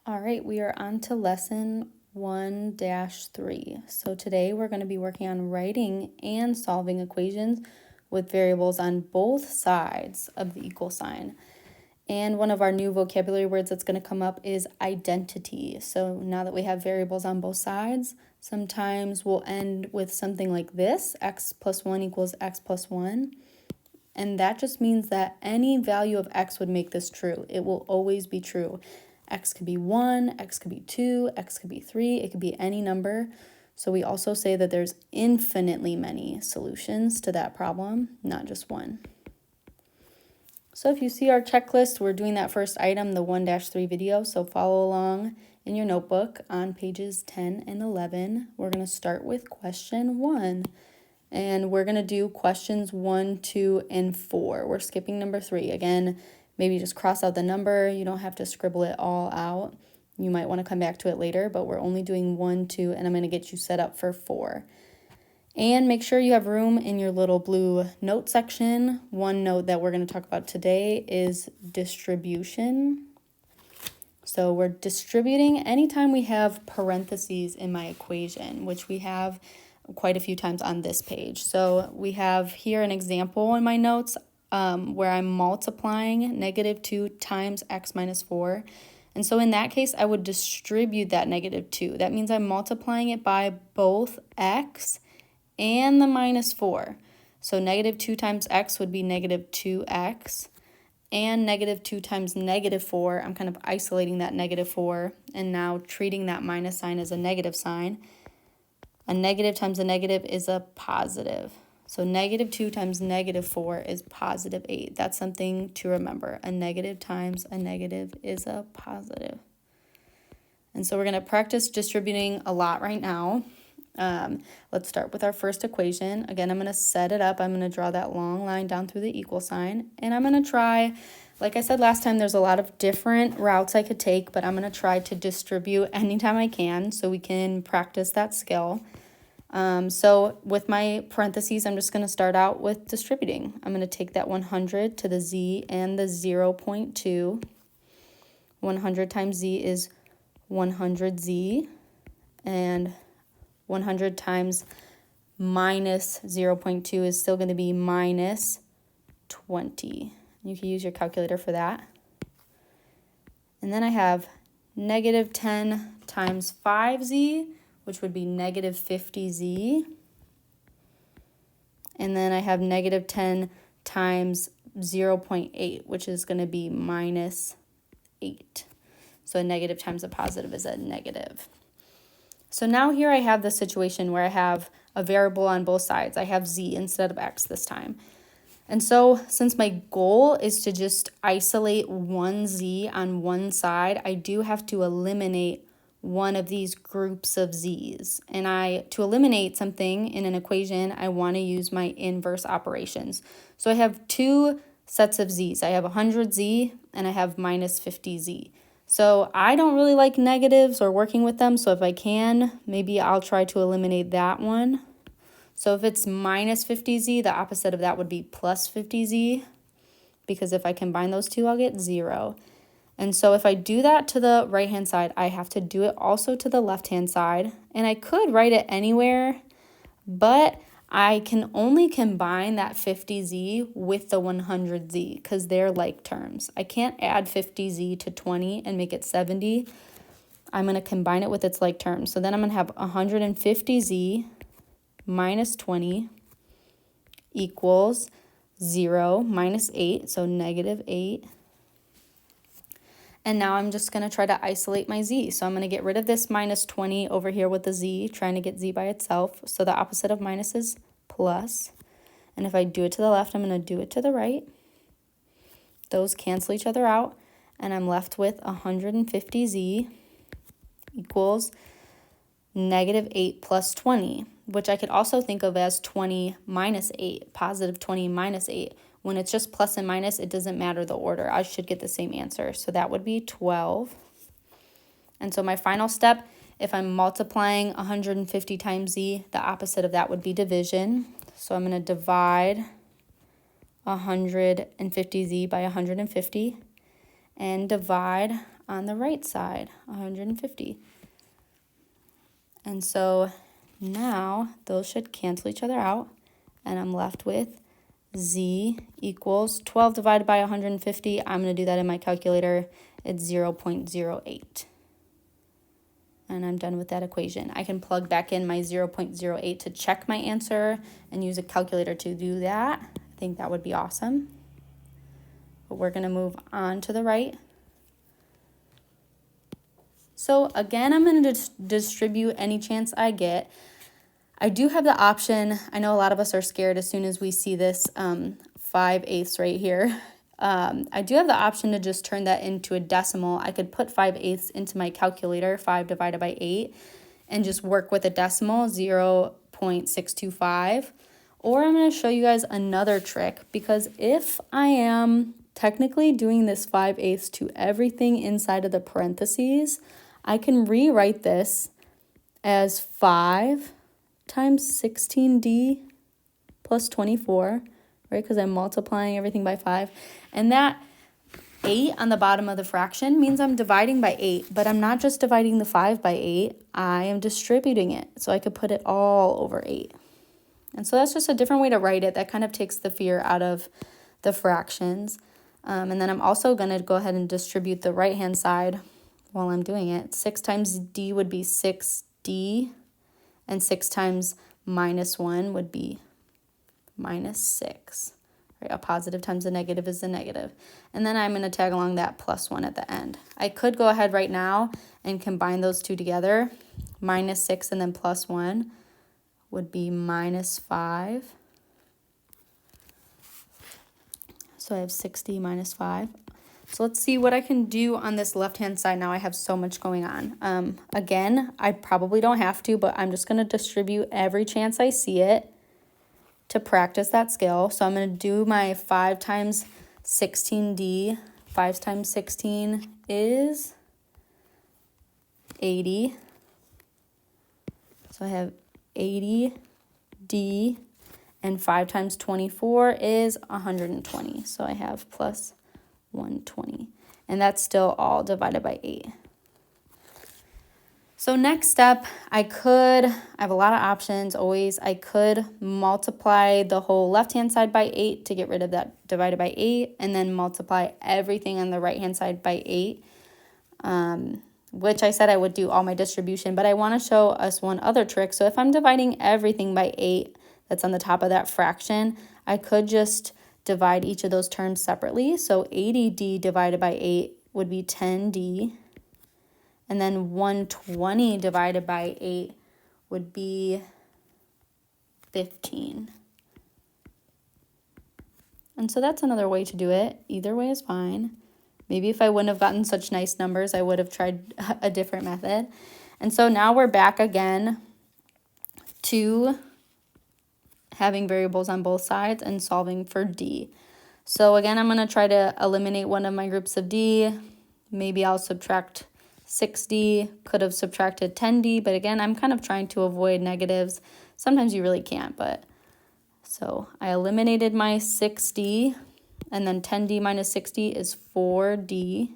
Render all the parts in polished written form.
All right, we are on to lesson 1-3. So today we're going to be working on writing and solving equations with variables on both sides of the equal sign. And one of our new vocabulary words that's going to come up is identity. So now that we have variables on both sides, sometimes we'll end with something like this: x plus 1 equals x plus 1. And that just means that any value of x would make this true. It will always be true. X could be 1, x could be 2, x could be 3, it could be any number. So we also say that there's infinitely many solutions to that problem, not just one. So if you see our checklist, we're doing that first item, the 1-3 video, so follow along in your notebook on pages 10 and 11. We're going to start with question 1. And we're going to do questions 1, 2, and 4. We're skipping number 3. Again, maybe just cross out the number. You don't have to scribble it all out. You might want to come back to it later, but we're only doing 1, 2, and I'm going to get you set up for 4. And make sure you have room in your little blue note section. One note that we're going to talk about today is distribution. So we're distributing anytime we have parentheses in my equation, which we have quite a few times on this page. So we have here an example in my notes where I'm multiplying -2 times x minus 4. And so in that case, I would distribute that -2. That means I'm multiplying it by both x and the minus 4. So -2 times x would be -2x. And -2 times -4, I'm kind of isolating that -4 and now treating that minus sign as a negative sign. A negative times a negative is a positive. So -2 times -4 is positive 8. That's something to remember. A negative times a negative is a positive. And so we're going to practice distributing a lot right now. Let's start with our first equation. Again, I'm going to set it up. I'm going to draw that long line down through the equal sign. And I'm going to try, like I said last time, there's a lot of different routes I could take, but I'm going to try to distribute anytime I can so we can practice that skill. So with my parentheses, I'm just going to start out with distributing. I'm going to take that 100 to the z and the 0.2. 100 times z is 100z, and 100 times minus 0.2 is still going to be minus 20. You can use your calculator for that. And then I have -10 times 5z, which would be -50z. And then I have -10 times 0.8, which is going to be -8. So a negative times a positive is a negative. So now here I have the situation where I have a variable on both sides. I have z instead of x this time. And so since my goal is to just isolate one z on one side, I do have to eliminate one of these groups of z's. And to eliminate something in an equation, I want to use my inverse operations. So I have two sets of z's. I have 100z and I have -50z. So I don't really like negatives or working with them, so if I can, maybe I'll try to eliminate that one. So if it's -50z, the opposite of that would be +50z, because if I combine those two, I'll get 0. And so if I do that to the right-hand side, I have to do it also to the left-hand side. And I could write it anywhere, but I can only combine that 50z with the 100z because they're like terms. I can't add 50z to 20 and make it 70. I'm going to combine it with its like terms. So then I'm going to have 150z minus 20 equals 0 minus 8, so -8. And now I'm just going to try to isolate my z. So I'm going to get rid of this -20 over here with the z, trying to get z by itself. So the opposite of minus is plus. And if I do it to the left, I'm going to do it to the right. Those cancel each other out. And I'm left with 150z equals -8 plus 20, which I could also think of as 20 minus 8, positive 20 minus 8. When it's just plus and minus, it doesn't matter the order. I should get the same answer. So that would be 12. And so my final step, if I'm multiplying 150 times z, the opposite of that would be division. So I'm going to divide 150z by 150 and divide on the right side, 150. And so now those should cancel each other out, and I'm left with z equals 12 divided by 150. I'm going to do that in my calculator. It's 0.08. And I'm done with that equation. I can plug back in my 0.08 to check my answer and use a calculator to do that. I think that would be awesome. But we're going to move on to the right. So again, I'm going to distribute any chance I get. I do have the option. I know a lot of us are scared as soon as we see this 5/8 right here. I do have the option to just turn that into a decimal. I could put 5/8 into my calculator, 5 divided by 8, and just work with a decimal, 0.625. Or I'm going to show you guys another trick, because if I am technically doing this 5/8 to everything inside of the parentheses, I can rewrite this as 5 times 16d plus 24, right? Because I'm multiplying everything by 5. And that 8 on the bottom of the fraction means I'm dividing by 8, but I'm not just dividing the 5 by 8, I am distributing it. So I could put it all over 8. And so that's just a different way to write it. That kind of takes the fear out of the fractions. And then I'm also going to go ahead and distribute the right-hand side while I'm doing it. 6 times d would be 6d, and 6 times minus 1 would be minus 6. Right? A positive times a negative is a negative. And then I'm going to tag along that plus 1 at the end. I could go ahead right now and combine those two together. Minus 6 and then plus 1 would be minus 5. So I have 6d minus 5. So let's see what I can do on this left-hand side now. I have so much going on. Again, I probably don't have to, but I'm just going to distribute every chance I see it to practice that skill. So I'm going to do my 5 times 16d. 5 times 16 is 80. So I have 80d, and 5 times 24 is 120. So I have plus 120, and that's still all divided by 8. So next step, I have a lot of options always. I could multiply the whole left-hand side by 8 to get rid of that divided by 8, and then multiply everything on the right-hand side by 8, which I said I would do all my distribution, but I want to show us one other trick. So if I'm dividing everything by 8 that's on the top of that fraction, I could just divide each of those terms separately. So 80d divided by 8 would be 10d. And then 120 divided by 8 would be 15. And so that's another way to do it. Either way is fine. Maybe if I wouldn't have gotten such nice numbers, I would have tried a different method. And so now we're back again to having variables on both sides and solving for d. So again, I'm going to try to eliminate one of my groups of d. Maybe I'll subtract 6d, could have subtracted 10d, but again, I'm kind of trying to avoid negatives. Sometimes you really can't, but so I eliminated my 6d, and then 10d minus 60 is 4d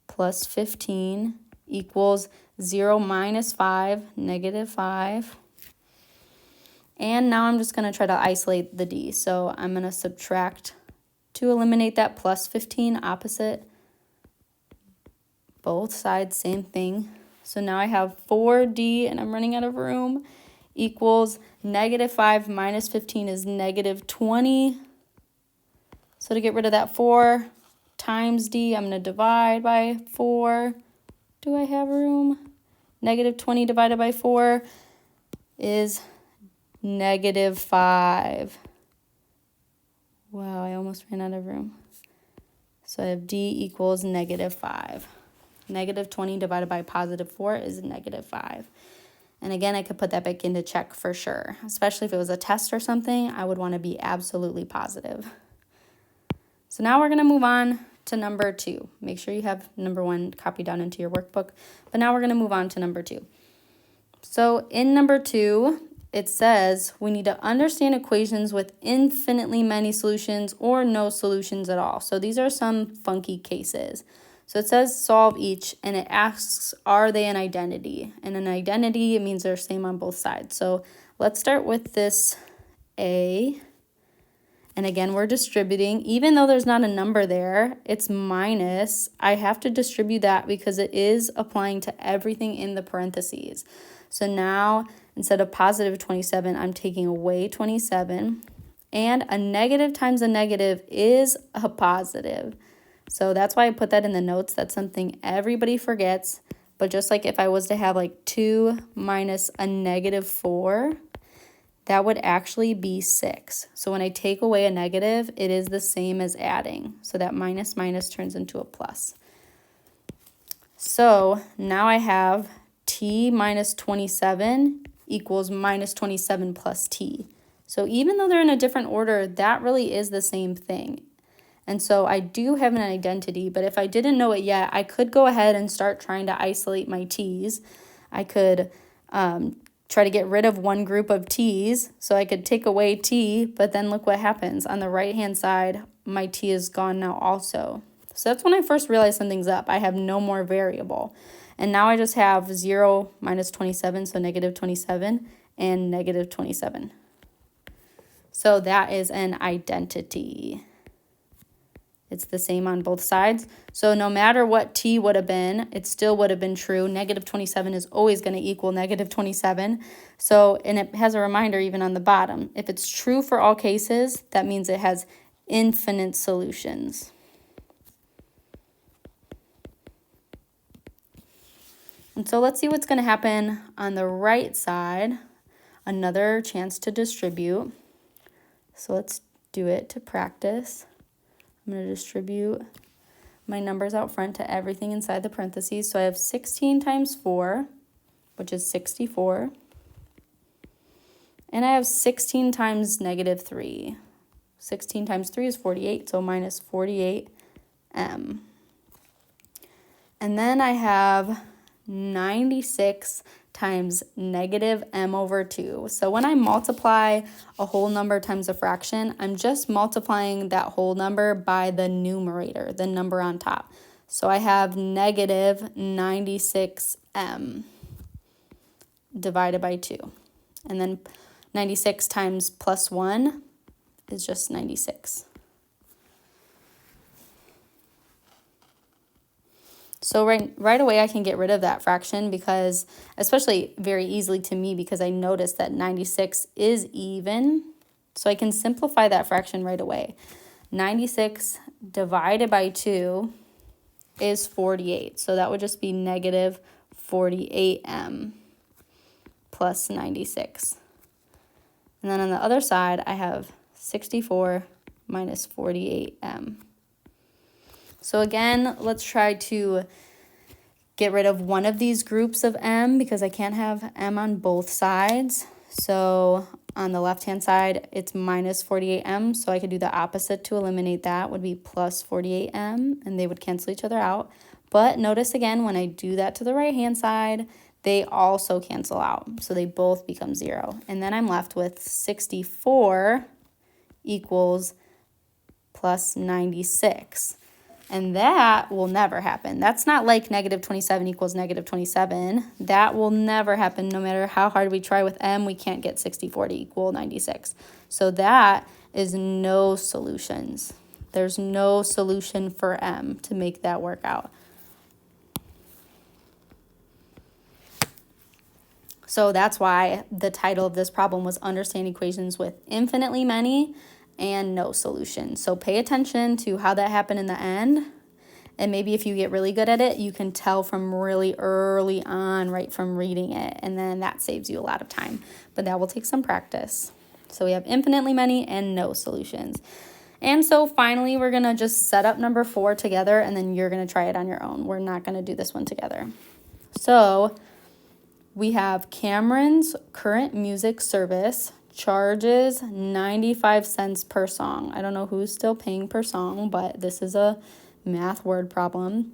plus 15 equals 0 minus 5, negative 5. And now I'm just going to try to isolate the d. So I'm going to subtract to eliminate that plus 15, opposite. Both sides, same thing. So now I have 4d, and I'm running out of room, equals negative 5 minus 15 is negative 20. So to get rid of that 4 times d, I'm going to divide by 4. Do I have room? Negative 20 divided by 4 is negative 5. Wow, I almost ran out of room. So I have d equals negative 5. Negative 20 divided by positive 4 is negative 5. And again, I could put that back into check for sure. Especially if it was a test or something, I would want to be absolutely positive. So now we're going to move on to number 2. Make sure you have number 1 copied down into your workbook. But now we're going to move on to number 2. So in number 2, it says we need to understand equations with infinitely many solutions or no solutions at all. So these are some funky cases. So it says solve each, and it asks, are they an identity? And an identity, it means they're the same on both sides. So let's start with this A. And again, we're distributing. Even though there's not a number there, it's minus. I have to distribute that because it is applying to everything in the parentheses. So now, instead of positive 27, I'm taking away 27. And a negative times a negative is a positive. So that's why I put that in the notes. That's something everybody forgets. But just like if I was to have like 2 minus a negative 4, that would actually be 6. So when I take away a negative, it is the same as adding. So that minus minus turns into a plus. So now I have t minus 27 equals minus 27 plus t. So even though they're in a different order, that really is the same thing. And so I do have an identity, but if I didn't know it yet, I could go ahead and start trying to isolate my t's. I could try to get rid of one group of t's, so I could take away t, but then look what happens. On the right-hand side, my t is gone now also. So that's when I first realized something's up. I have no more variable. And now I just have 0 minus 27, so negative 27, and negative 27. So that is an identity. It's the same on both sides. So no matter what t would have been, it still would have been true. Negative 27 is always going to equal negative 27. So, and it has a reminder even on the bottom. If it's true for all cases, that means it has infinite solutions. And so let's see what's going to happen on the right side. Another chance to distribute. So let's do it to practice. I'm going to distribute my numbers out front to everything inside the parentheses. So I have 16 times 4, which is 64. And I have 16 times negative 3. 16 times 3 is 48, so minus 48m. And then I have 96 times negative m over 2. So when I multiply a whole number times a fraction, I'm just multiplying that whole number by the numerator, the number on top. So I have negative 96m divided by 2. And then 96 times plus 1 is just 96. So right away I can get rid of that fraction because, especially very easily to me, because I noticed that 96 is even. So I can simplify that fraction right away. 96 divided by 2 is 48. So that would just be negative 48m plus 96. And then on the other side, I have 64 minus 48m. So again, let's try to get rid of one of these groups of m because I can't have m on both sides. So on the left-hand side, it's minus 48m, so I could do the opposite to eliminate that, would be plus 48m, and they would cancel each other out. But notice again, when I do that to the right-hand side, they also cancel out, so they both become 0. And then I'm left with 64 equals plus 96. And that will never happen. That's not like negative 27 equals negative 27. That will never happen. No matter how hard we try with m, we can't get 64 to equal 96. So that is no solutions. There's no solution for m to make that work out. So that's why the title of this problem was Understand Equations with Infinitely Many and No Solution. So pay attention to how that happened in the end. And maybe if you get really good at it, you can tell from really early on, right from reading it. And then that saves you a lot of time. But that will take some practice. So we have infinitely many and no solutions. And so finally, we're going to just set up number 4 together, and then you're going to try it on your own. We're not going to do this one together. So we have Cameron's current music service charges 95 cents per song. I don't know who's still paying per song, but this is a math word problem.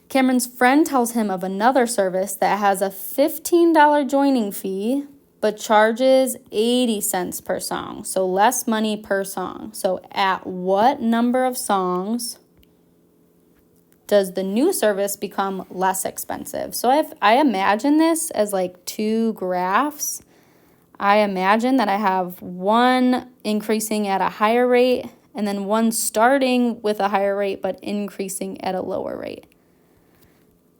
Cameron's friend tells him of another service that has a $15 joining fee, but charges 80 cents per song, so less money per song. So at what number of songs does the new service become less expensive? So if I imagine this as like two graphs, I imagine that I have one increasing at a higher rate and then one starting with a higher rate but increasing at a lower rate.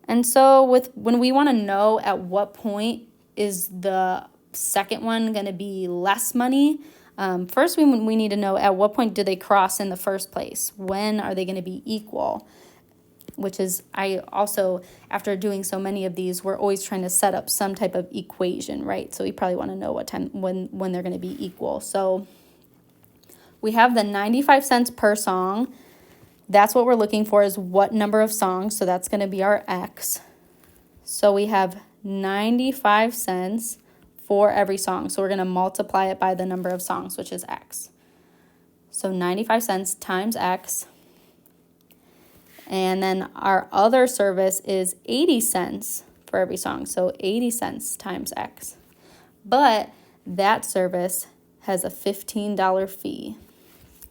And so when we want to know at what point is the second one going to be less money, first we need to know at what point do they cross in the first place? When are they going to be equal? Which is, I also, after doing so many of these, we're always trying to set up some type of equation, right? So we probably want to know what time, when they're going to be equal. So we have the 95 cents per song. That's what we're looking for, is what number of songs. So that's going to be our X. So we have 95 cents for every song. So we're going to multiply it by the number of songs, which is X. So 95 cents times X. And then our other service is 80 cents for every song. So 80 cents times X. But that service has a $15 fee.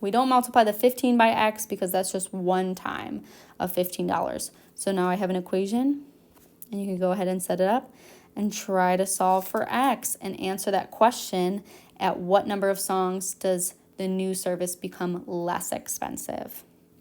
We don't multiply the 15 by X because that's just one time of $15. So now I have an equation, and you can go ahead and set it up and try to solve for X and answer that question: at what number of songs does the new service become less expensive?